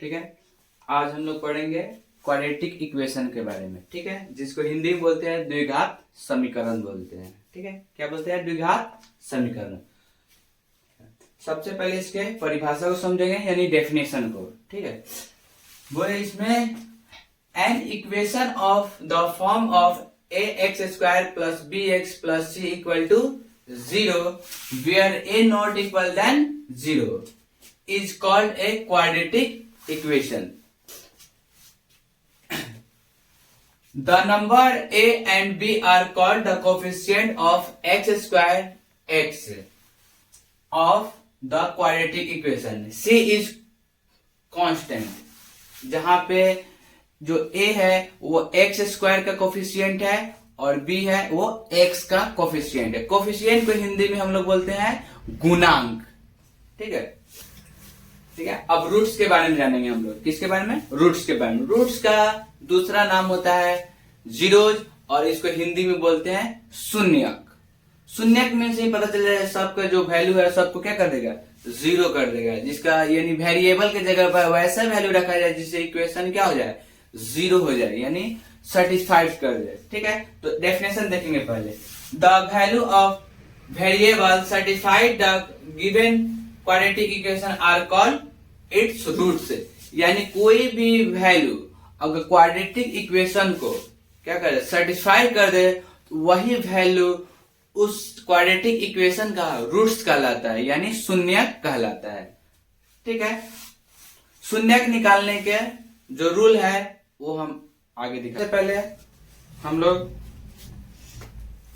ठीक है। आज हम लोग पढ़ेंगे क्वाड्रेटिक इक्वेशन के बारे में, ठीक है, जिसको हिंदी में बोलते हैं द्विघात समीकरण बोलते हैं। ठीक है, क्या बोलते हैं? द्विघात समीकरण। सबसे पहले इसके परिभाषा को समझेंगे, यानी डेफिनेशन को। ठीक है, बोले इसमें an equation of the form of a x square plus B x plus C equal to 0 where a not equal then 0 is called a quadratic equation. The number a and b are called the coefficient of x square x of the quadratic equation. C is constant. जहां पे जो a है वो x square का coefficient है और b है वो x का कोफिशियंट है। कोफिशियंट को हिंदी में हम लोग बोलते हैं गुणांक। ठीक है, ठीक है। अब रूट्स के बारे में जानेंगे हम लोग। किसके बारे में? रूट्स के बारे में। रूट्स का दूसरा नाम होता है जीरोज, और इसको हिंदी में बोलते हैं शून्यक। शून्यक में से ही पता चल जाए सबका जो वैल्यू है सबको क्या कर देगा? 0 कर देगा, जिसका यानी वेरिएबल के जगह पर वैसा वैल्यू रखा जाए जिससे इक्वेशन क्या हो जाए? 0 हो जाए, यानी सेटिस्फाइड कर दे। ठीक है, तो डेफिनेशन देखेंगे पहले। The value of variable satisfied the given quadratic equation are called its roots. यानी कोई भी वैल्यू अगर क्वाड्रेटिक इक्वेशन को क्या करे? सेटिस्फाई कर दे, वही वैल्यू उस क्वाड्रेटिक इक्वेशन का रूट्स कहलाता है, यानी शून्यक कहलाता है। ठीक है, शून्यक निकालने के जो रूल है वो हम आगे दिखाते। पहले हम लोग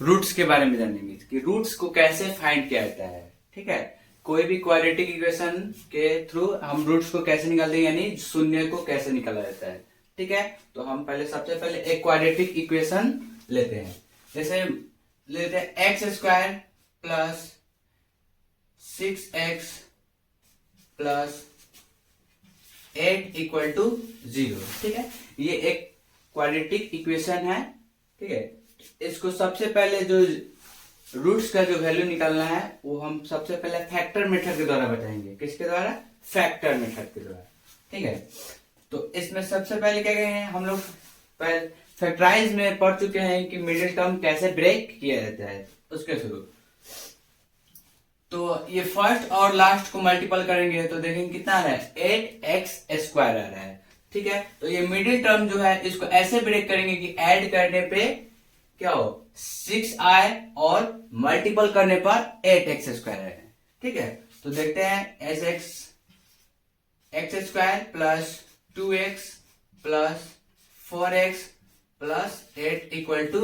रूट्स के बारे में जानेंगे कि रूट्स को कैसे फाइंड किया जाता है। ठीक है, कोई भी क्वाड्रेटिक इक्वेशन के थ्रू हम रूट्स को कैसे निकालते हैं, यानी शून्य को कैसे निकाला जाता है। ठीक है, तो हम पहले सबसे पहले एक क्वाड्रेटिक इक्वेशन लेते हैं। जैसे लेते हैं x square plus 6x plus 8 equal to 0। ठीक है, ये एक क्वाड्रेटिक इक्वेशन है। ठीक है, इसको सबसे पहले जो रूट्स का जो वैल्यू निकालना है वो हम सबसे पहले फैक्टर मेथड के द्वारा बताएंगे। किसके द्वारा? फैक्टर मेथड के द्वारा। ठीक है, तो इसमें सबसे पहले क्या कहेंगे हम लोग? फैक्टराइज में पढ़ चुके हैं कि मिडिल टर्म कैसे ब्रेक किया जाता है उसके थ्रू। तो ये फर्स्ट और लास्ट को मल्टीपल करेंगे तो देखेंगे कितना आ रहा है? 8x स्क्वायर आ रहा है। ठीक है, तो ये मिडिल टर्म जो है इसको ऐसे ब्रेक करेंगे कि ऐड करने पे क्या हो? 6 आए और मल्टीपल करने पर 8x स्क्वायर है। ठीक है, तो देखते हैं as x square plus 2x plus 4x plus 8 equal to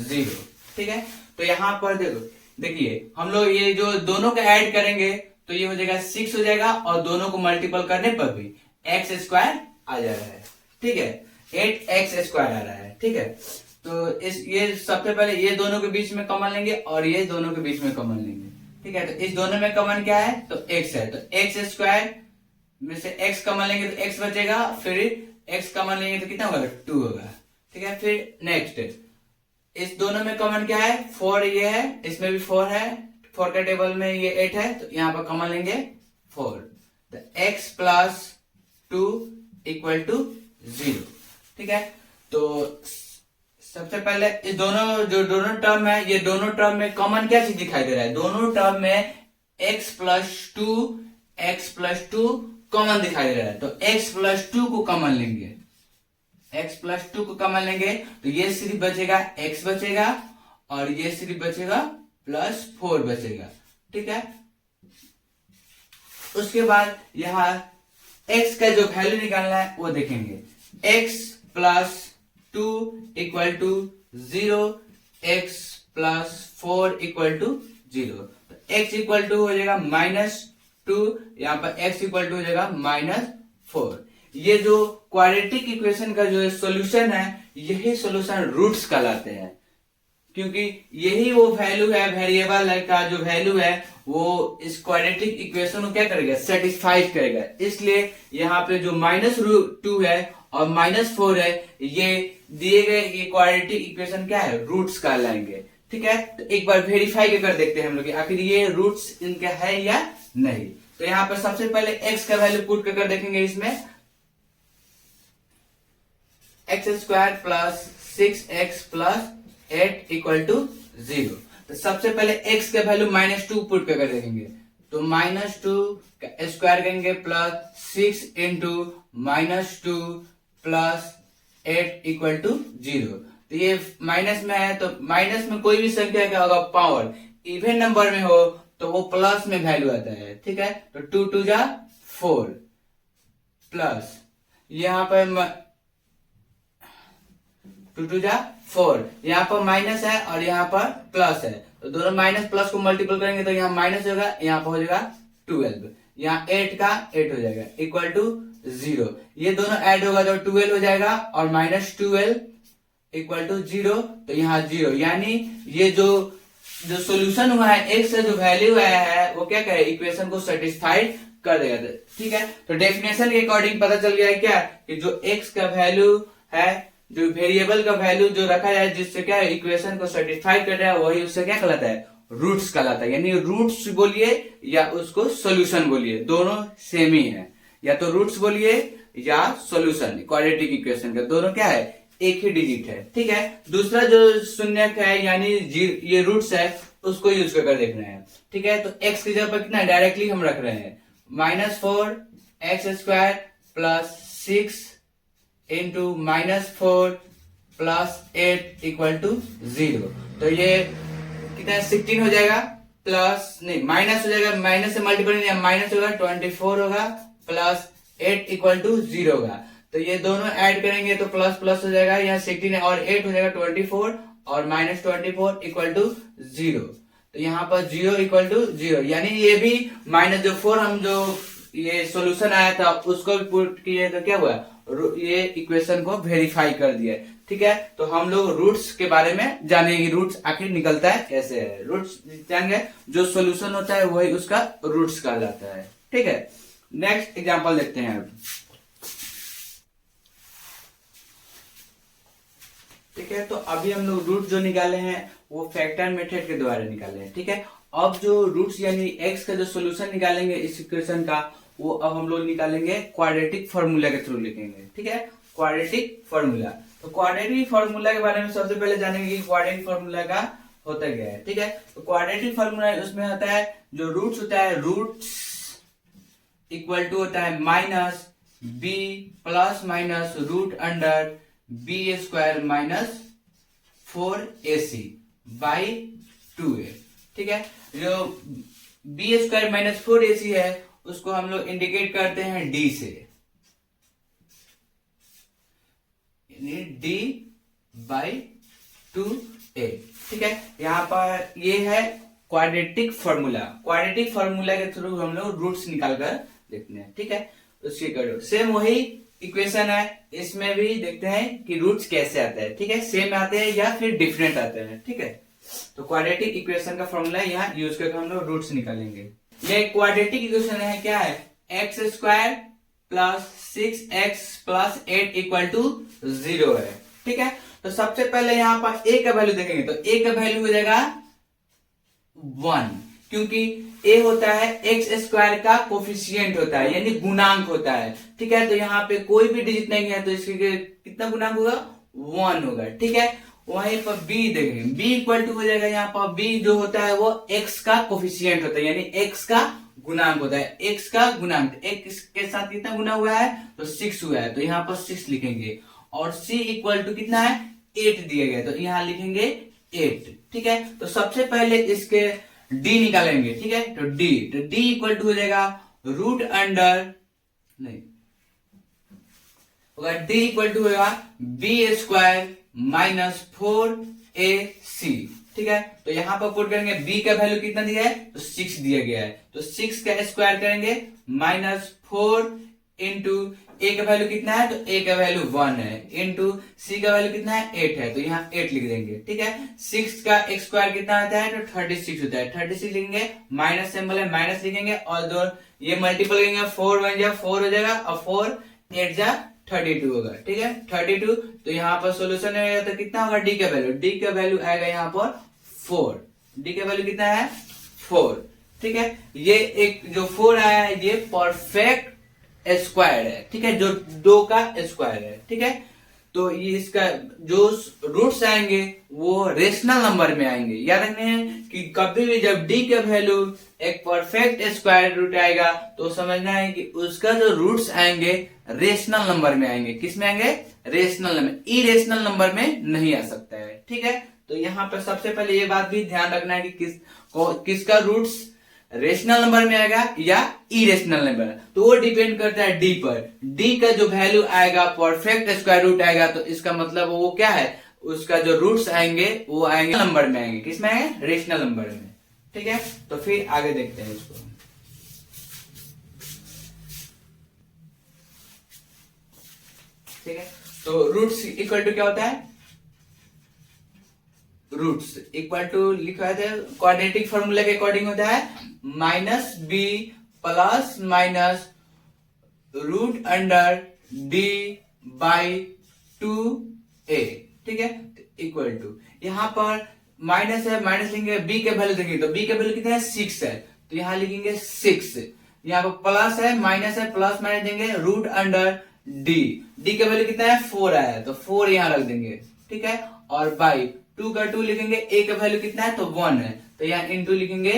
0। ठीक है, तो यहां पर देखिए हम लोग ये जो दोनों को ऐड करेंगे तो ये हो जाएगा 6 हो जाएगा, और दोनों को मल्टीपल करने पर भी x स्क्वायर आ जा रहा है। ठीक है, 8x स्क्वायर आ रहा है। ठीक है, तो ये सबसे पहले ये दोनों के बीच में कॉमन लेंगे और ये दोनों के बीच में कॉमन लेंगे। ठीक है, तो इस दोनों में कॉमन क्या है? तो x है, तो x स्क्वायर में से x कॉमन लेंगे तो x बचेगा, फिर x कॉमन लेंगे तो कितना होगा? 2 होगा। ठीक है, फिर नेक्स्ट इस दोनों में कॉमन क्या है? 4 ये है, इसमें भी 4 है, 4 के टेबल में ये 8 है, तो यहाँ पर कॉमन लेंगे 4। तो x प्लस 2 इक्वल टू 0। ठीक है, तो सबसे पहले इस दोनों टर्म है, ये दोनों टर्म में कॉमन क्या चीज दिखाई दे रहा है? दोनों टर्म में x प्लस 2 कॉमन दिखाई दे रहा है, तो x प्लस 2 को कॉमन लेंगे। x प्लस 2 को कॉमन लेंगे तो ये सिर्फ बचेगा x बचेगा, और ये सिर्फ बचेगा प्लस 4 बचेगा। ठीक है, उसके बाद यहाँ x का जो वैल्यू निकालना है वो देखेंगे। x plus 2 equal to 0, x plus 4 equal to 0। तो x इक्वल टू हो जाएगा -2, यहाँ पर x इक्वल टू हो जाएगा -4। ये जो क्वाड्रेटिक इक्वेशन का जो सॉल्यूशन है, यही सॉल्यूशन रूट्स कहलाते हैं, क्योंकि यही वो वैल्यू है, वेरिएबल का जो वैल्यू है वो इस क्वाड्रेटिक इक्वेशन को क्या करेगा? सेटिस्फाई करेगा। इसलिए यहाँ पे जो -2 है और -4 है, ये दिए गए ये क्वाड्रेटिक इक्वेशन क्या है? रूट्स कहलाएंगे। ठीक है, तो एक बार वेरीफाई कर देखते हैं हम लोग आखिर ये रूट्स इनका है या नहीं। तो यहाँ पर सबसे पहले x का वैल्यू पुट कर देखेंगे इसमें, x square plus 6x plus 8 equal to 0। तो सबसे पहले x का वैल्यू -2 पुट कर देंगे, तो -2 स्क्वायर करेंगे plus 6 into -2 plus 8 equal to 0। तो ये माइनस में है, तो माइनस में कोई भी संख्या क्या होगा, पावर। इवन नंबर में हो तो वो प्लस में वैल्यू आता है, ठीक है। तो 2 2 जा 4 प्लस यहाँ पर 2 2 जा 4, यहाँ पर माइनस है और यहाँ पर प्लस है, तो दोनों माइनस प्लस को मल्टीपल करेंगे तो यहाँ माइनस होगा, यहाँ पर हो जाएगा 12, यहाँ 8 का 8 हो जाएगा इक्वल टू 0। ये दोनों ऐड होगा तो 12 हो जाएगा और -12 इक्वल टू 0, तो यहाँ 0, यानी ये जो सोल्यूशन हुआ है, एक्स का जो वैल्यू आया है वो क्या करे, इक्वेशन को सेटिस्फाइड कर देगा, ठीक है। तो डेफिनेशन के अकॉर्डिंग पता चल गया है क्या, कि जो एक्स का वैल्यू है, जो वेरिएबल का वैल्यू जो रखा है जिससे क्या इक्वेशन को सेटिस्फाई कर रहा है, वही उससे क्या कहलाता है, रूट्स कहलाता है। यानी रूट्स बोलिए या उसको सोल्यूशन बोलिए, दोनों सेम ही है, या तो रूट्स बोलिए या सोल्यूशन क्वाड्रेटिक इक्वेशन का, दोनों क्या है, एक ही डिजिट है, ठीक है। दूसरा जो शून्यक है यानी ये रूट्स है, उसको यूज कर देखना है, ठीक है। तो x की जगह पर कितना डायरेक्टली हम रख रहे हैं, -4 x square plus 6 into -4 plus 8 equal to 0। तो ये कितना 16 हो जाएगा, प्लस नहीं माइनस हो जाएगा, माइनस से मल्टीपल नहीं, माइनस होगा 24 होगा प्लस 8 इक्वल टू 0 होगा। तो ये दोनों ऐड करेंगे तो प्लस प्लस हो जाएगा, यहाँ 16 और 8 हो जाएगा 24 और -24 इक्वल टू 0। तो यहाँ पर 0 इक्वल टू 0, यानी ये भी माइनस जो 4 हम जो ये सॉल्यूशन आया था उसको भी पुट किए तो क्या हुआ, ये इक्वेशन को वेरीफाई कर दिया, ठीक है। तो हम लोग रूट्स के बारे में जानेंगे, रूट्स आखिर निकलता है कैसे है, रूट्स जानेंगे, जो सॉल्यूशन होता है वही उसका रूट्स कहा जाता है, ठीक है। नेक्स्ट एग्जांपल देखते हैं, ठीक है। तो अभी हम लोग रूट जो निकाले हैं वो फैक्टर मेथड के द्वारा निकाले हैं, ठीक है। अब जो रूट्स यानी एक्स का जो सोल्यूशन निकालेंगे इस इक्वेशन का, वो अब हम लोग निकालेंगे क्वाड्रेटिक फार्मूला के थ्रू लिखेंगे, ठीक है, क्वाड्रेटिक फार्मूला। तो क्वाड्रेटिक फार्मूला के बारे में सबसे पहले जानेंगे कि क्वाड्रेटिक फार्मूला का होता क्या है, ठीक है। तो क्वाड्रेटिक फार्मूला उसमें होता है, जो रूट्स होता है, रूट्स इक्वल टू होता है minus b plus minus root under b square minus 4ac by 2a, ठीक है। जो बी स्क्वायर माइनस 4ac है उसको हम लोग इंडिकेट करते हैं d से, यानी d बाई 2a, ठीक है। यहाँ पर ये है क्वाड्रेटिक फार्मूला, क्वाड्रेटिक फार्मूला के थ्रू हम लोग रूट्स निकाल कर देखते हैं, ठीक है। उसकी करो सेम वही इक्वेशन है, इसमें भी देखते हैं कि रूट्स कैसे आते हैं, ठीक है, सेम आते हैं या फिर डिफरेंट आते हैं, ठीक है। तो क्वाड्रेटिक इक्वेशन का फॉर्मूला यहाँ यूज करके हम लोग रूट्स निकालेंगे। ये क्वाड्रेटिक इक्वेशन है, क्या है, x square plus 6x plus 8 equal to 0 है, ठीक है। तो सबसे पहले यहाँ पर a का वैल्यू देखेंगे, तो a का वैल्यू हो जाएगा 1, क्योंकि a होता है एक्स स्क्वायर का कोफिशिएंट होता है, यानी गुणांक होता है, ठीक है। तो यहाँ पे कोई भी डिजिट नहीं है तो इसके कितना गुणांक होगा, 1 होगा, ठीक है। वहीं पर b देखेंगे, b इक्वल टू हो जाएगा, यहाँ पर b जो होता है वो x का कोफिशिएंट होता है, यानी x का गुणांक होता है, x का गुणांक, x के साथ कितना गुना हुआ है, तो 6 हुआ है, तो यहाँ पर 6 लिखेंगे। और c इक्वल टू कितना है, 8 दिया गया, तो यहाँ लिखेंगे 8, ठीक है। तो सबसे पहले इसके d निकालेंगे, ठीक है। तो d इक्वल टू हो जाएगा रूट अंडर नहीं होगा, d इक्वल टू होगा बी स्क्वायर माइनस 4ac, ठीक है। तो यहाँ पर पुट करेंगे, b का वैल्यू कितना दिया है, तो 6 दिया गया है, तो 6 का स्क्वायर करेंगे -4 इंटू a का वैल्यू कितना है, तो a का वैल्यू 1 है, इंटू c का वैल्यू कितना है, 8 है, तो यहाँ 8 लिख देंगे, ठीक है। 6 का स्क्वायर कितना आता है, तो 36 होता है, 36 लिखेंगे, माइनस सिंबल है, माइनस लिखेंगे, और दो ये मल्टीपल करेंगे, 4 1 जा 4 हो जाएगा, और 4 8 जा 32 होगा, ठीक है, 32। तो यहाँ पर सोल्यूशन है, तो कितना होगा, d का वैल्यू, d का वैल्यू आएगा यहाँ पर 4, d का वैल्यू कितना है, 4, ठीक है। ये एक जो 4 आया है ये परफेक्ट स्क्वायर है, ठीक है, जो 2 का स्क्वायर है, ठीक है। तो ये इसका जो रूट्स आएंगे वो रेशनल नंबर में आएंगे। याद रखने हैं कि कभी भी जब डी का वैल्यू एक परफेक्ट स्क्वायर रूट आएगा तो समझना है कि उसका जो रूट्स आएंगे रेशनल नंबर में आएंगे। किस में आएंगे? रेशनल नंबर, इरेशनल नंबर में नहीं आ सकता है। ठीक है, तो यहाँ पर सबसे पहले ये बात भी ध्यान रखना है कि किसका रूट्स रेशनल नंबर में आएगा या इरेशनल नंबर, तो वो डिपेंड करता है डी पर। डी का जो वैल्यू आएगा परफेक्ट स्क्वायर रूट आएगा तो इसका मतलब वो क्या है, उसका जो रूट्स आएंगे वो आएंगे नंबर में आएंगे। किस में आएंगे? रेशनल नंबर में। ठीक है, तो फिर आगे देखते हैं इसको। ठीक है, तो रूट्स इक्वल टू क्या होता है? रूट्स इक्वल टू लिखा है क्वाड्रेटिक फॉर्मूला के अकॉर्डिंग होता है minus b plus minus root under D by 2a। ठीक है, इक्वल टू यहाँ पर माइनस है, माइनस लेंगे, बी के वैल्यू देंगे तो बी के वैल्यू कितना है? 6 है, तो यहाँ लिखेंगे 6। यहाँ पर प्लस है, माइनस है, प्लस माइनस देंगे, रूट अंडर डी, डी का वैल्यू कितना है? 4 आया है तो 4 यहाँ रख देंगे। ठीक है, और बाई 2 का 2 लिखेंगे, ए का वैल्यू कितना है? तो 1 है, तो यहाँ इंटू लिखेंगे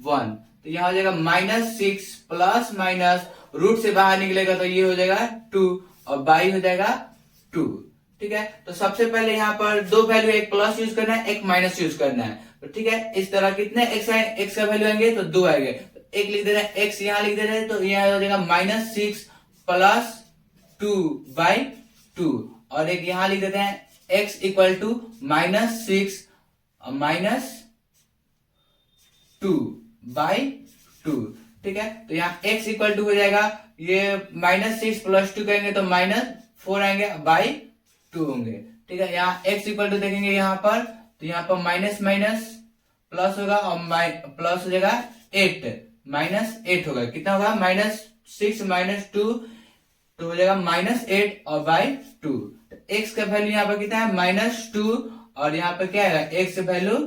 1, तो यहाँ हो जाएगा -6 प्लस माइनस रूट से बाहर निकलेगा तो ये हो जाएगा 2 और बाई हो जाएगा 2। ठीक है, तो सबसे पहले यहाँ पर दो वैल्यू, एक प्लस यूज करना है, एक माइनस यूज करना है। तो ठीक है, इस तरह कितने एक्स का वैल्यू आएंगे? तो 2 आएंगे, तो एक लिख दे रहे हैं, एक्स यहाँ लिख दे रहे हैं, तो यहाँ हो जाएगा -6 प्लस 2 बाई 2, और एक यहाँ लिख देते हैं x equal to -6 minus 2 by 2। ठीक है, तो यहाँ x इक्वल टू हो जाएगा, ये -6 प्लस 2 करेंगे तो -4 आएंगे बाई 2 होंगे। ठीक है, यहाँ x इक्वल टू देखेंगे यहाँ पर, तो यहाँ पर माइनस माइनस प्लस होगा और प्लस हो जाएगा 8, -8 होगा, कितना होगा? -6 माइनस 2 तो हो जाएगा -8 और बाई 2। x का वैल्यू यहाँ पर कितना है? -2, और यहाँ पर क्या है? x वैल्यू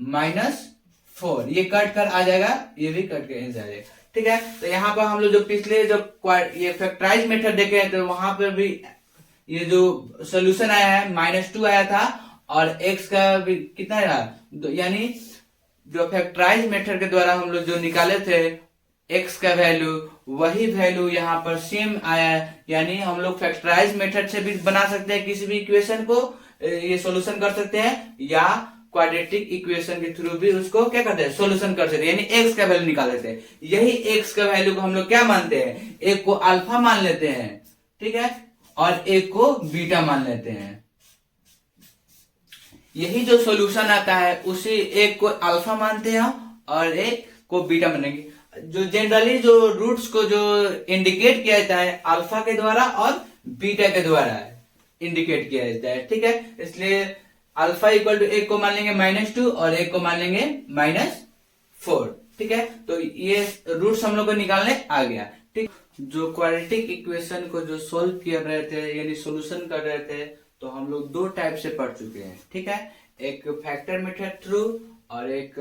-4, ये कट कर आ जाएगा, ये भी कट कर आ जाएगा। ठीक है, तो यहाँ पर हम लोग जो पिछले जो ये फैक्टराइज मेथड देखे हैं तो वहां पर भी ये जो सोल्यूशन आया है -2 आया था, और x का भी कितना है, यानी जो फैक्टराइज मेथड के द्वारा हम लोग जो निकाले थे x का वैल्यू, वही वैल्यू यहाँ पर सेम आया है। यानी हम लोग फैक्टराइज मेथड से भी बना सकते हैं किसी भी इक्वेशन को, ये सॉल्यूशन कर सकते हैं, या क्वाड्रेटिक इक्वेशन के थ्रू भी उसको क्या करते हैं? सॉल्यूशन कर सकते हैं, यानी x का वैल्यू निकाल लेते हैं। यही x का वैल्यू को हम लोग क्या मानते हैं? एक को अल्फा मान लेते हैं, ठीक है, और एक को बीटा मान लेते हैं। यही जो सॉल्यूशन आता है उसी एक को अल्फा मानते हैं और एक को बीटा मानेंगे। जो जनरली जो रूट्स को जो इंडिकेट किया जाता है अल्फा के द्वारा और बीटा के द्वारा इंडिकेट किया जाता है। ठीक है, इसलिए अल्फा इक्वल टू एक को मान लेंगे -2 और एक को मान लेंगे -4। ठीक है, तो ये रूट्स हम लोग को निकालने आ गया। ठीक, जो क्वाड्रेटिक इक्वेशन को जो सोल्व कर रहे थे यानी सोल्यूशन कर रहे थे, तो हम लोग दो टाइप से पढ़ चुके हैं। ठीक है, एक फैक्टर मेथड थ्रू और एक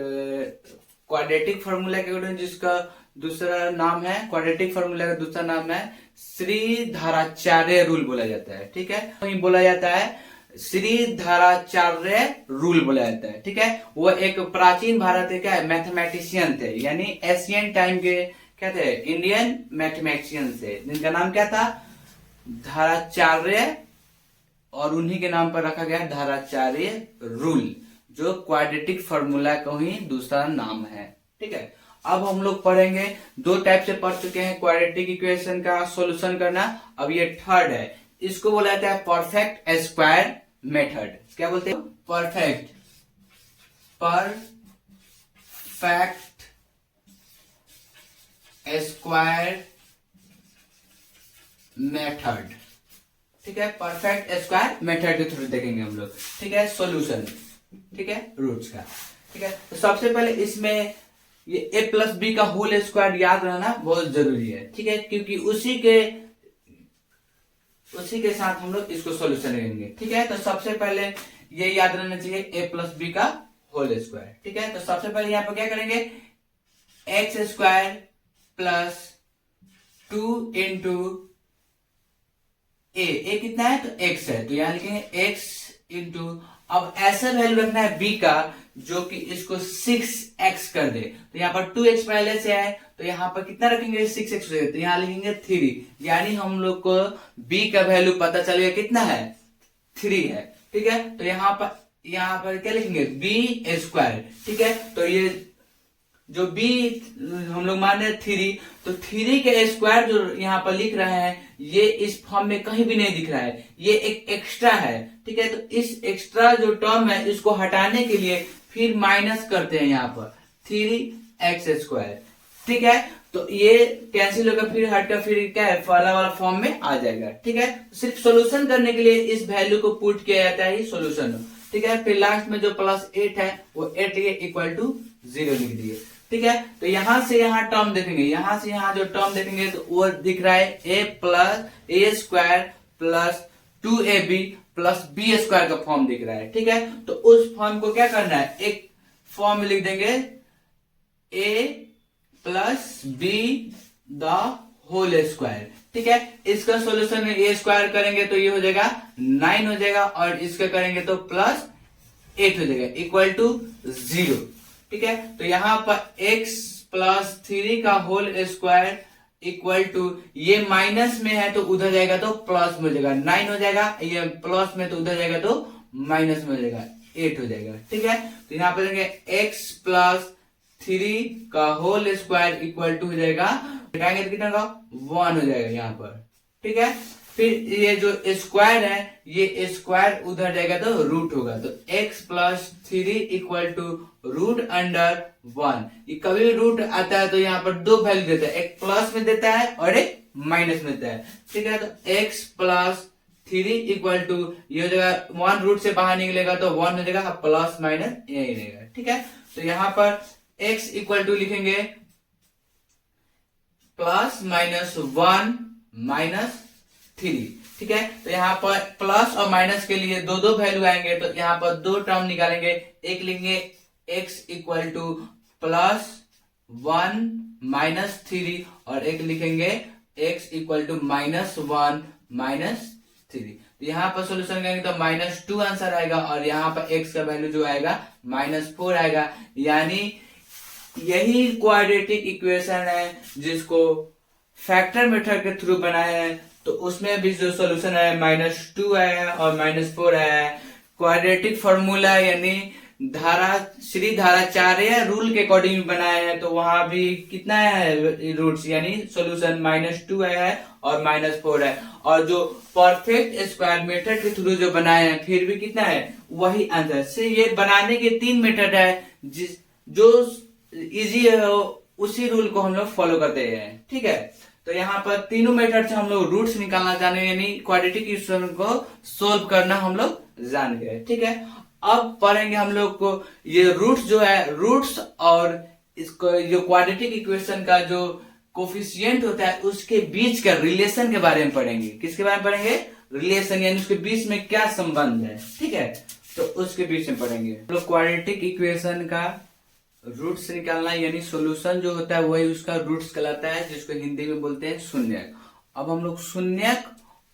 क्वाड्रेटिक फार्मूला के अकॉर्डिंग, जिसका दूसरा नाम है, क्वाड्रेटिक फार्मूला का दूसरा नाम है श्रीधराचार्य रूल बोला जाता है। ठीक है, वही बोला जाता है श्रीधराचार्य रूल बोला जाता है। ठीक है, वो एक प्राचीन भारत के क्या मैथमेटिशियन थे, यानी एशियन टाइम के क्या थे? इंडियन मैथमेटिशियन थे, जिनका नाम क्या था? धराचार्य, और उन्हीं के नाम पर रखा गया धराचार्य रूल, जो क्वाड्रेटिक फार्मूला का ही दूसरा नाम है। ठीक है, अब हम लोग पढ़ेंगे, दो टाइप से पढ़ चुके हैं क्वाड्रेटिक इक्वेशन का सॉल्यूशन करना, अब ये थर्ड है। इसको बोला जाता है परफेक्ट स्क्वायर मेथड। क्या बोलते हैं? Perfect square method. ठीक है, परफेक्ट स्क्वायर मेथड के थ्रू देखेंगे हम लोग। ठीक है, सॉल्यूशन, ठीक है, रूट्स का। ठीक है, तो सबसे पहले इसमें ये a प्लस बी का होल स्क्वायर याद रहना बहुत जरूरी है। ठीक है, क्योंकि उसी के साथ हम लोग इसको सॉल्यूशन करेंगे। ठीक है, तो सबसे पहले ये याद रहना चाहिए a प्लस बी का होल स्क्वायर। ठीक है, तो सबसे पहले यहाँ पर क्या करेंगे? एक्स स्क्वायर प्लस 2 इंटू ए कितना है, तो x है, तो यहाँ लिखेंगे x इंटू, अब ऐसा वैल्यू रखना है b का जो कि इसको 6x कर दे, तो यहाँ पर 2x पहले से है, तो यहाँ पर कितना रखेंगे, 6x, तो यहाँ लिखेंगे 3, यानी हम लोग को b का वैल्यू पता चलेगा कितना है, 3 है। ठीक है, तो यहाँ पर क्या लिखेंगे, b स्क्वायर। ठीक है, तो ये जो b हम लोग मान रहे 3, तो 3 के स्क्वायर जो यहाँ पर लिख रहे हैं ये इस फॉर्म में कहीं भी नहीं दिख रहा है, ये एक एक्स्ट्रा है। ठीक है, तो इस एक्स्ट्रा जो टर्म है इसको हटाने के लिए फिर माइनस करते हैं यहाँ पर 3x स्क्वायर। ठीक है, तो ये कैंसिल होकर फिर हटकर फिर क्या है, पहला वाला फॉर्म में आ जाएगा। ठीक है, सिर्फ सोल्यूशन करने के लिए इस वैल्यू को पुट किया जाता है सोल्यूशन। ठीक है, फिर लास्ट में जो +8 है वो 8 इक्वल टू 0 लिख दिए। ठीक है, तो यहां से यहां टर्म देखेंगे, यहां से यहां जो टर्म देखेंगे तो वो दिख रहा है a square plus 2ab plus b square का फॉर्म दिख रहा है। ठीक है, तो उस फॉर्म को क्या करना है, एक फॉर्म में लिख देंगे a plus b the whole square. ठीक है, इसका सोल्यूशन में a स्क्वायर करेंगे तो ये हो जाएगा 9 हो जाएगा, और इसका करेंगे तो +8 हो जाएगा इक्वल टू 0। ठीक है, तो यहाँ पर x प्लस 3 का होल स्क्वायर इक्वल टू, ये माइनस में है तो उधर जाएगा तो प्लस में हो जाएगा 9 हो जाएगा, ये प्लस में तो उधर जाएगा तो माइनस में हो जाएगा 8 हो जाएगा। ठीक है, तो यहाँ पर देंगे x प्लस 3 का होल स्क्वायर इक्वल टू हो जाएगा, घटाएंगे तो कितना का 1 हो जाएगा यहाँ पर। ठीक है, फिर ये जो स्क्वायर है ये स्क्वायर उधर जाएगा तो रूट होगा, तो x प्लस 3 इक्वल टू √1। ये कभी भी रूट आता है तो यहाँ पर दो वैल्यू देता है, एक प्लस में देता है और एक माइनस में देता है। ठीक है, तो x प्लस 3 इक्वल टू, ये हो जाएगा 1 रूट से बाहर निकलेगा तो 1 हो जाएगा, प्लस माइनस यही रहेगा। ठीक है, तो यहाँ पर x इक्वल टू लिखेंगे +-1 -3। ठीक है, तो यहाँ पर प्लस और माइनस के लिए दो दो वैल्यू आएंगे, तो यहाँ पर दो टर्म निकालेंगे, एक लेंगे x इक्वल टू +1 -3 और एक लिखेंगे x इक्वल टू -1 -3। तो यहाँ पर सोल्यूशन करेंगे तो -2 आंसर आएगा, और यहाँ पर x का वैल्यू जो आएगा -4 आएगा, यानी यही क्वाड्रेटिक इक्वेशन है जिसको फैक्टर मेथड के थ्रू बनाया है, तो उसमें भी जो सोल्यूशन है -2 आया है और -4 आया है। क्वाड्रेटिक फॉर्मूला यानी श्री धाराचार्य रूल के अकॉर्डिंग बनाया है, तो वहां भी कितना है रूट्स, यानी सोल्यूशन -2 आया है और -4 है, और जो परफेक्ट स्क्वायर मेथड के थ्रू जो बनाए हैं फिर भी कितना है वही आंसर से। ये बनाने के 3 मेथड है, जो इजी है उसी रूल को हम लोग फॉलो करते हैं। ठीक है, तो यहाँ पर तीनों मेथड से हम लोग रूट्स निकालना जाने, यानी क्वाड्रेटिक इक्वेशन को सोल्व करना हम लोग जान गए। ठीक है, अब पढ़ेंगे हम लोग को ये रूट्स जो है, रूट्स और इसको जो क्वाड्रेटिक इक्वेशन का जो कोफिशिएंट होता है उसके बीच का रिलेशन के बारे में पढ़ेंगे। किसके बारे में पढ़ेंगे, रिलेशन, यानी उसके बीच में क्या संबंध है। ठीक है, तो उसके बीच में पढ़ेंगे हम लोग क्वाड्रेटिक इक्वेशन का रूट्स निकालना, यानी सॉल्यूशन जो होता है वही उसका रूट्स कहलाता है, जिसको हिंदी में बोलते हैं शून्यक। अब हम लोग शून्यक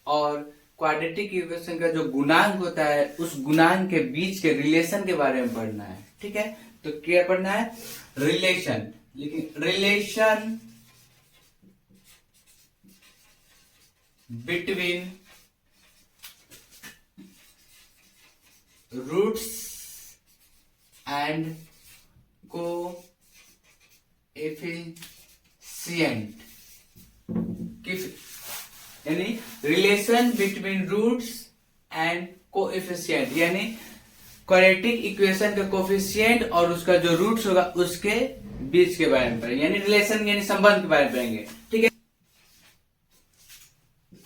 और क्वाड्रेटिक इक्वेशन का जो गुणांक होता है उस गुणांक के बीच के रिलेशन के बारे में पढ़ना है। ठीक है, तो क्या पढ़ना है, रिलेशन, लेकिन relation between roots and coefficient, यानी relation between roots and coefficient, यानी क्वाड्रेटिक इक्वेशन का कोएफिशिएंट और उसका जो रूट्स होगा उसके बीच के बारे में पढ़ेंगे, यानी रिलेशन यानी संबंध के बारे में पढ़ेंगे। ठीक है,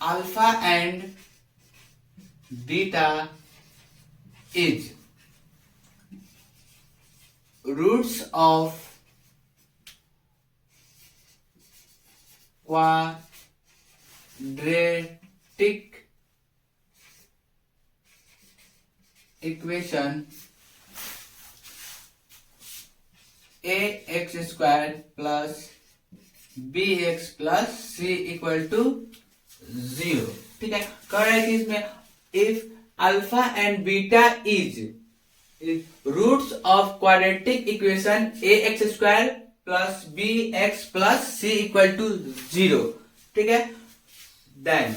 alpha and beta is roots of quadratic equation ax square plus bx plus c equal to 0। ठीक है, कह रहा है कि इसमें if alpha and beta is roots of quadratic equation A x square plus B x plus C equal to 0, ठीक है, then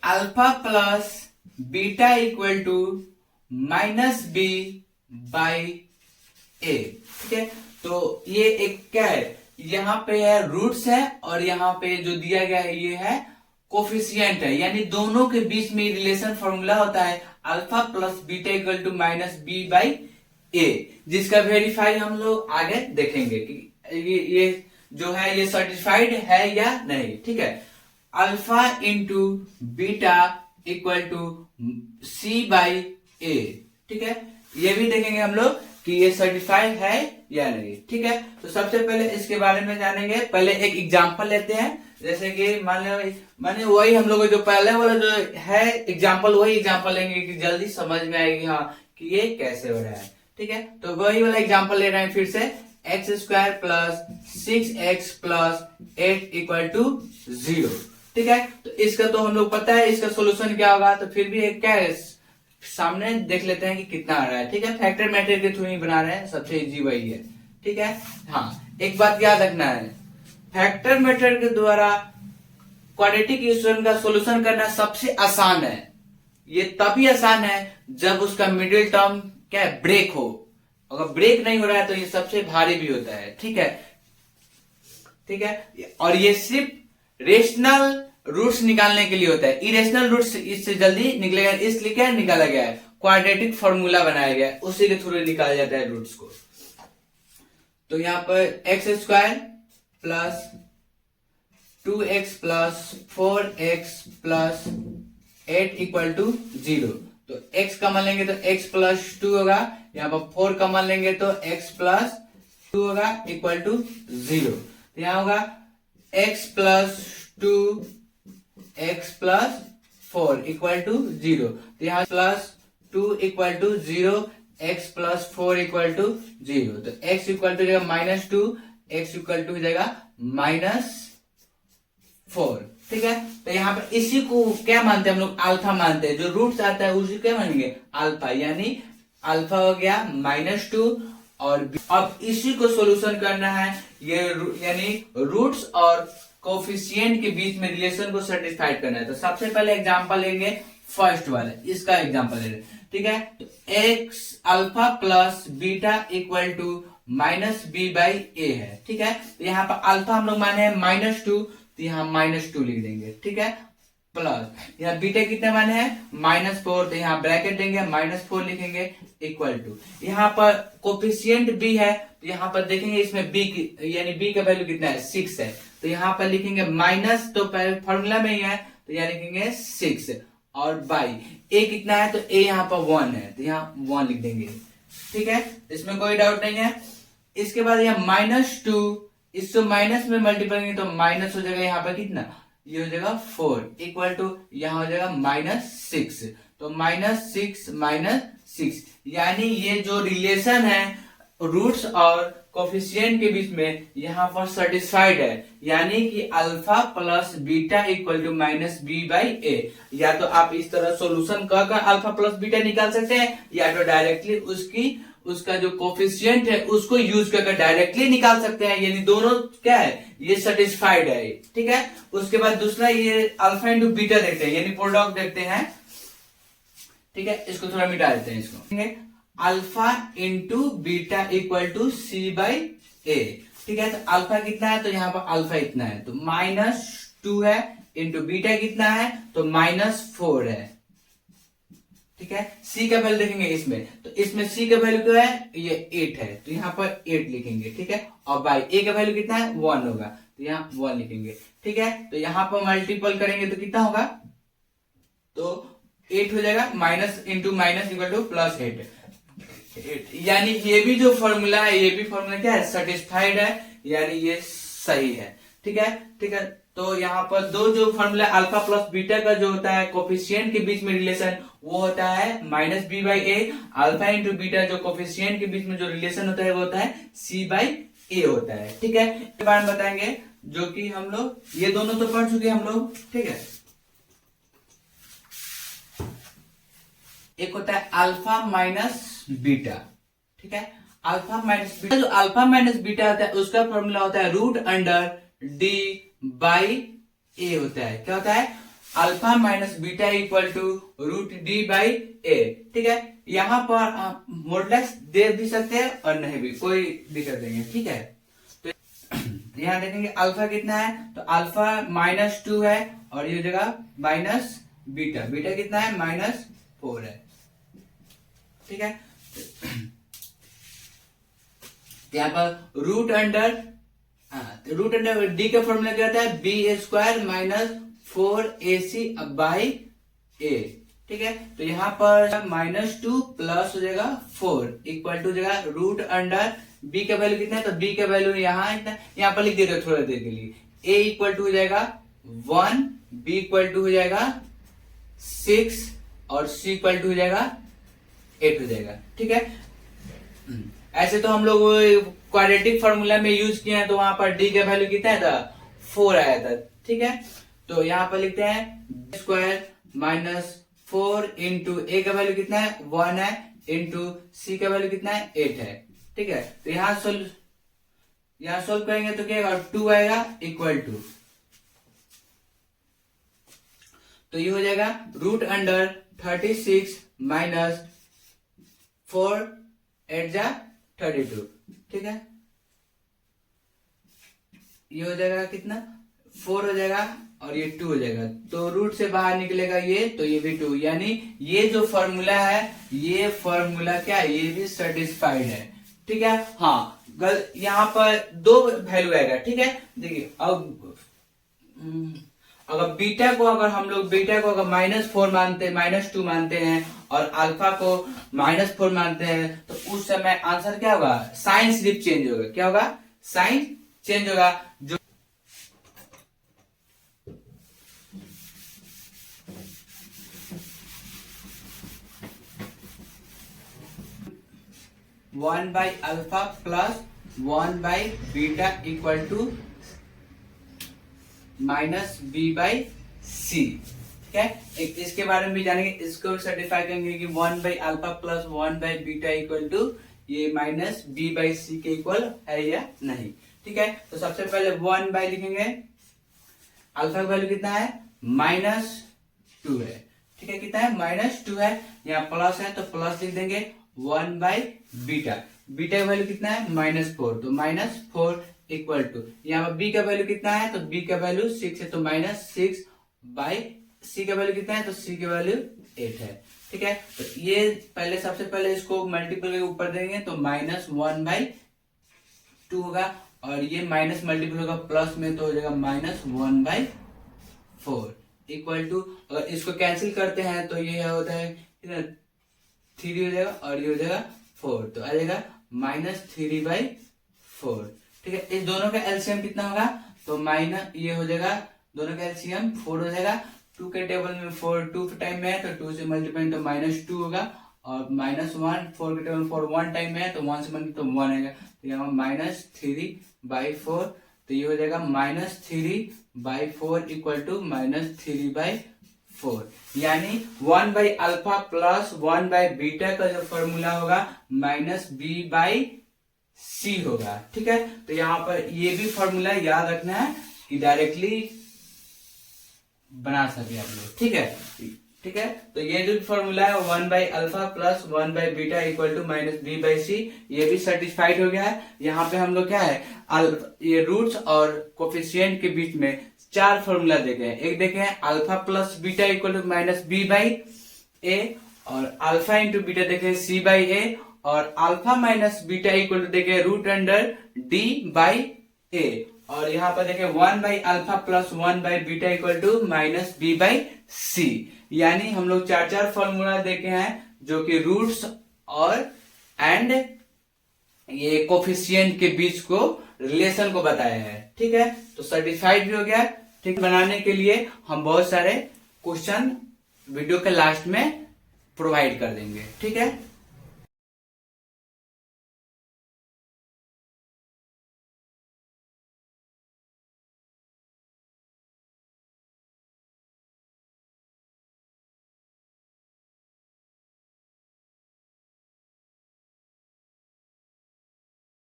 alpha plus beta equal to minus B by A, ठीक है। तो ये एक क्या है, यहाँ पे है रूट्स है और यहाँ पे जो दिया गया है ये है कोफिशियंट है, यानी दोनों के बीच में रिलेशन फॉर्मूला होता है alpha plus beta equal to minus B by A, जिसका वेरीफाई हम लोग आगे देखेंगे कि ये जो है ये सर्टिफाइड है या नहीं, ठीक है। Alpha into beta equal to C by A, ठीक है, ये भी देखेंगे हम लोग कि ये सर्टिफाइड है या नहीं, ठीक है। तो सबसे पहले इसके बारे में जानेंगे, पहले एक एग्जांपल लेते हैं, जैसे कि माने वही हम लोग जो पहले वाला जो है एग्जांपल वही एग्जांपल लेंगे कि जल्दी समझ में आएगी हाँ कि ये कैसे हो रहा है, ठीक है। तो वही वाला एग्जांपल ले रहे हैं फिर से, x square plus 6x plus 8 equal to 0, ठीक है। तो इसका तो हम लोग पता है इसका सोल्यूशन क्या होगा, तो फिर भी एक क्या है सामने देख लेते हैं कि कितना आ रहा है, ठीक है। फैक्टर मेथड के थ्रू ही बना रहे हैं, सबसे इजी वही है, ठीक है। हाँ, एक बात याद रखना है, फैक्टर मेथड के द्वारा क्वाड्रेटिक इक्वेशन का सॉल्यूशन करना सबसे आसान है। ये तभी आसान है जब उसका मिडिल टर्म क्या है, ब्रेक हो। अगर ब्रेक नहीं हो रहा है तो ये सबसे भारी भी होता है, ठीक है, ठीक है। और ये सिर्फ रेशनल रूट्स निकालने के लिए होता है, इरेशनल रूट्स इससे जल्दी निकलेगा, इसलिए क्या निकाला गया है, क्वाड्रेटिक फॉर्मूला बनाया गया है, उसी के थ्रू निकाला जाता है रूट्स को। तो यहाँ पर x square plus 2x plus 4x plus 8 equal to 0, तो x कॉमन लेंगे तो x प्लस 2 होगा, यहाँ पर 4 कॉमन लेंगे तो x प्लस 2 होगा इक्वल टू 0, तो यहाँ होगा x plus 2 x plus 4 equal to 0, तो यहाँ plus 2 equal to 0, x plus 4 equal to 0, तो x इक्वल टू जाएगा माइनस 2, x इक्वल टू हो जाएगा -4, ठीक है। तो यहाँ पर इसी को क्या मानते हैं हम लोग, अल्फा मानते हैं, जो रूट्स आता है उसी क्या मानेंगे अल्फा, यानी अल्फा हो गया -2, और अब इसी को सोल्यूशन करना है, ये यानी रूट्स और कोफिशिएंट के बीच में रिलेशन को सेटिस्फाइड करना है। तो सबसे पहले एग्जांपल लेंगे फर्स्ट वाला, इसका एग्जांपल ले रहे, ठीक है। तो X alpha plus beta equal to minus B by A है, ठीक है। तो यहाँ पर अल्फा हम लोग माने हैं -2, तो यहाँ -2 लिख देंगे, ठीक है, प्लस यहाँ बीटा कितने माने हैं -4, तो यहाँ ब्रैकेट देंगे -4 लिखेंगे इक्वल टू, यहाँ पर कोफिशिएंट बी है, तो यहाँ पर देखेंगे इसमें बी यानी बी का वैल्यू कितना है 6 है, तो यहाँ पर लिखेंगे माइनस, तो फॉर्मूला में ही है तो यहाँ लिखेंगे 6, और बाई ए कितना है, तो ए यहाँ पर 1 है, तो यहाँ 1 लिख देंगे, ठीक है, इसमें कोई डाउट नहीं है। इसके बाद यहाँ -2, इसको माइनस में मल्टीप्लाई करेंगे तो माइनस हो जाएगा, यहाँ पर कितना ये हो जाएगा 4 इक्वल टू यहाँ हो जाएगा -6, तो -6 यानी ये जो रिलेशन है रूट्स और कोफिशिएंट के बीच में यहाँ पर सेटिस्फाइड है, यानी कि alpha plus beta equal to minus B by A. या तो आप इस तरह सॉल्यूशन कर अल्फा प्लस बीटा निकाल सकते हैं, या तो डायरेक्टली उसका जो कोफिशिएंट है उसको यूज करके डायरेक्टली निकाल सकते हैं, यानी दोनों क्या है ये सेटिस्फाइड है, ठीक है। उसके बाद दूसरा ये अल्फा इंटू बीटा देखते हैं, यानी प्रोडक्ट देखते हैं, ठीक है। इसको थोड़ा मिटा देते हैं, इसको alpha into beta equal to C by A, ठीक है। तो अल्फा कितना है, तो यहाँ पर अल्फा इतना है, तो -2 है, इंटू बीटा कितना है तो -4 है, ठीक है। सी का वैल्यू देखेंगे इसमें, तो इसमें सी का वैल्यू क्या है, ये 8 है, तो यहाँ पर 8 लिखेंगे, ठीक है। और बाई ए का वैल्यू कितना है 1 होगा, तो यहाँ 1 लिखेंगे, ठीक है। तो यहाँ पर मल्टीपल करेंगे तो कितना होगा, तो 8 हो जाएगा, minus into minus equal to +8, यानी ये भी जो फॉर्मूला है ये भी फॉर्मूला क्या है सेटिस्फाइड है, यानी ये सही है, ठीक है, ठीक है। तो यहाँ पर दो जो फॉर्मूला अल्फा प्लस बीटा का जो होता है कोफिशिएंट के बीच में रिलेशन, वो होता है minus B by a, alpha into beta जो कोफिशिएंट के बीच में जो रिलेशन होता है वो होता है सी बाई ए होता है, ठीक है। इस बारे में बताएंगे जो कि हम लोग ये दोनों तो पढ़ चुके हम लोग, ठीक है। एक होता है अल्फा माइनस बीटा, ठीक है। अल्फा माइनस बीटा, जो अल्फा माइनस बीटा होता है उसका फॉर्मूला होता है root under D by A होता है। क्या होता है? Alpha minus beta equal to root D by A, ठीक है। यहाँ पर मॉडुलस दे भी सकते हैं और नहीं भी, कोई दिक्कत नहीं है, ठीक है। तो यहाँ देखेंगे अल्फा कितना है, तो अल्फा -2 है और ये जगह माइनस बीटा, बीटा कितना है -4 है, ठीक है। यहाँ पर रूट अंडर डी का फॉर्मूला क्या होता है? b² -4ac बाई a, ठीक है। तो यहाँ पर -2 प्लस हो जाएगा 4 इक्वल टू जगह रूट अंडर b का वैल्यू कितना है, तो b का वैल्यू यहाँ इतना, यहाँ पर लिख देते थोड़ा देर के लिए। a इक्वल टू हो जाएगा 1, b इक्वल टू हो जाएगा 6 और c इक्वल टू हो जाएगा 8 हो जाएगा, ठीक है। ऐसे तो हम लोग क्वाड्रेटिक फार्मूला में यूज किए हैं, तो वहां पर डी का वैल्यू कितना था? 4 आया था, ठीक है। तो यहाँ पर लिखते हैं b² -4 इंटू ए का वैल्यू कितना है? 1 है, इंटू सी का वैल्यू कितना है? 8 है, ठीक है। तो यहाँ सोल्व करेंगे तो क्या आएगा? 2 आएगा इक्वल टू, तो ये हो जाएगा रूट अंडर 36 माइनस 4 8 जा 32, ठीक है। ये हो जाएगा कितना? 4 हो जाएगा और ये 2 हो जाएगा, तो रूट से बाहर निकलेगा ये, तो ये भी 2, यानी ये जो फॉर्मूला है, ये फॉर्मूला क्या है? ये भी सेटिस्फाइड है, ठीक है। हाँ, यहाँ पर 2 वैल्यू आएगा, ठीक है। देखिए अब अगर बीटा को हम लोग अगर -4 मानते, -2 मानते हैं और अल्फा को -4 मानते हैं, तो उस समय आंसर क्या होगा? साइन सिर्फ चेंज होगा। क्या होगा? साइन चेंज होगा। जो 1/α प्लस 1/बीटा इक्वल टू -b/c, ठीक है। इसके बारे में भी जानेंगे, इसको सर्टिफाई करेंगे कि 1/α प्लस 1/बीटा इक्वल टू ये -b/c के इक्वल है या नहीं, ठीक है। तो सबसे पहले 1/, लिखेंगे अल्फा का वैल्यू कितना है? -2 है, ठीक है। कितना है? -2 है। यहाँ प्लस है तो प्लस लिख देंगे 1/बीटा, बीटा का वैल्यू कितना है? -4, तो -4 इक्वल टू, यहाँ पर b का वैल्यू कितना है? तो b का वैल्यू 6 है, तो -6/c का वैल्यू कितना है? तो c का वैल्यू 8 है, ठीक है। तो ये पहले सबसे पहले इसको मल्टीपल के ऊपर देंगे तो -1/2 होगा, और ये माइनस मल्टीपल होगा प्लस में तो हो जाएगा -1/4 इक्वल टू, अगर इसको कैंसिल करते हैं तो ये होता है 3 हो जाएगा और ये हो जाएगा 4, तो आ जाएगा -3/4, ठीक है। इस दोनों का एलसीएम कितना होगा? तो ये हो जाएगा, दोनों का एलसीएम 4 हो जाएगा। 2 के टेबल में 4 2 टाइम में है, तो 2 से मल्टीप्लाई तो -2 होगा, और -1 4 के टेबल 4 1 टाइम में है, तो 1 से मल्टीप्लाई तो 1 आएगा, तो यहाँ -3/4, तो ये हो जाएगा -3/4 इक्वल टू -3/4, यानी 1/α प्लस 1/बीटा का जो फॉर्मूला होगा -b/c होगा, ठीक है। तो यहाँ पर ये भी फॉर्मूला याद रखना है कि डायरेक्टली बना सके आप लोग, ठीक है, ठीक है। तो ये जो फॉर्मूला है 1/α प्लस 1/बीटा इक्वल टू -b/c, ये भी सर्टिफाइड हो गया है। यहाँ पे हम लोग क्या है, ये रूट्स और कोफिशिएंट के बीच में 4 फॉर्मूला देखे हैं। एक देखे हैं alpha plus beta equal to -b/a, और अल्फा इंटू बीटा देखे हैं c/a, और alpha minus beta equal to देखे रूट अंडर d/a, और यहाँ पर देखे 1/α प्लस 1/बीटा इक्वल टू -b/c, यानी हम लोग 4 फॉर्मूला देखे हैं जो कि रूट्स और एंड ये कोफिशिएंट के बीच को रिलेशन को बताया है, ठीक है। तो सर्टिफाइड भी हो गया, ठीक। बनाने के लिए हम बहुत सारे क्वेश्चन वीडियो के लास्ट में प्रोवाइड कर देंगे, ठीक है।